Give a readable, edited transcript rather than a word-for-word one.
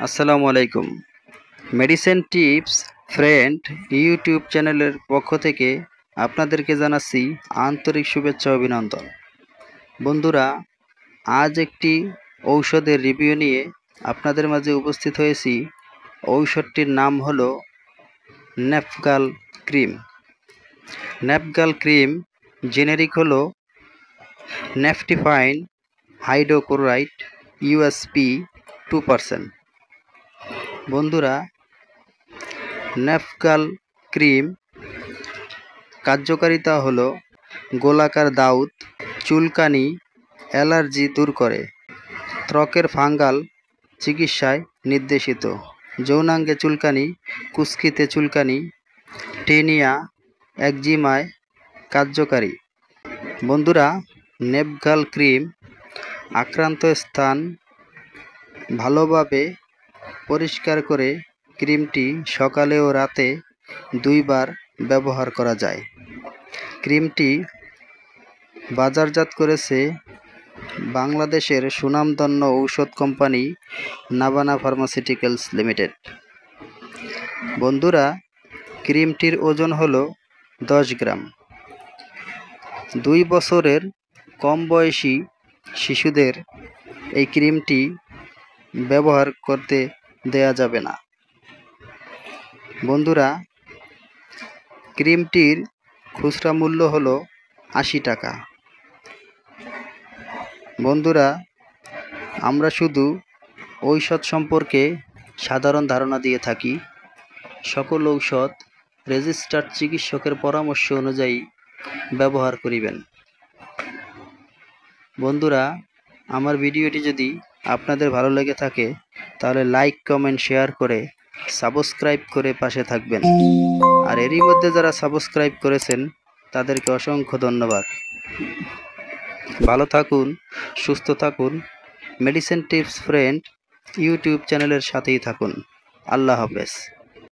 আসসালামু আলাইকুম। Medicine tips friend YouTube চ্যানেলের পক্ষ থেকে আপনাদেরকে জানাচ্ছি আন্তরিক শুভেচ্ছা ও অভিনন্দন। বন্ধুরা, আজ একটি ঔষধের রিভিউ নিয়ে আপনাদের মাঝে উপস্থিত হয়েছি। ঔষধটির নাম হলো ন্যাপগাল ক্রিম। ন্যাপগাল ক্রিম জেনেরিক হলো ন্যাফটিফাইন হাইড্রোক্লোরাইড ইউএসপি 2%। বন্ধুরা, ন্যাপগাল ক্রিম কার্যকারিতা হলো গোলাকার দাউদ, চুলকানি, অ্যালার্জি দূর করে, ত্বকের ফাঙ্গাল চিকিৎসায় নির্দেশিত, যৌনাঙ্গে চুলকানি, কুস্কিতে চুলকানি, টেনিয়া, একজিমায় কার্যকারী। বন্ধুরা, ন্যাপগাল ক্রিম আক্রান্ত স্থান ভালোভাবে পরিষ্কার করে ক্রিমটি সকালে ও রাতে 2 বার ব্যবহার করা যায়। ক্রিমটি বাজারজাত করেছে বাংলাদেশের সুনামধন্য ঔষধ কোম্পানি নাভানা ফার্মাসিউটিক্যালস লিমিটেড। বন্ধুরা, ক্রিমটির ওজন হলো 10 গ্রাম। 2 বছরের কম বয়সী শিশুদের এই ক্রিমটি ব্যবহার করতে দেয়া যাবে না। বন্ধুরা, ক্রিমটির খুচরা মূল্য হলো 80 টাকা। বন্ধুরা, আমরা শুধু ঔষধ সম্পর্কে সাধারণ ধারণা দিয়ে থাকি। সকল ঔষধ রেজিস্টার্ড চিকিৎসকের পরামর্শ অনুযায়ী ব্যবহার করিবেন। বন্ধুরা, আমার ভিডিওটি যদি আপনাদের ভালো লেগে থাকে তাহলে লাইক, কমেন্ট, শেয়ার করে সাবস্ক্রাইব করে পাশে থাকবেন। আর এরই মধ্যে যারা সাবস্ক্রাইব করেছেন তাদেরকে অসংখ্য ধন্যবাদ। ভালো থাকুন, সুস্থ থাকুন। মেডিসিন টিপস ফ্রেন্ড ইউটিউব চ্যানেলের সাথেই থাকুন। আল্লাহ হাফেজ।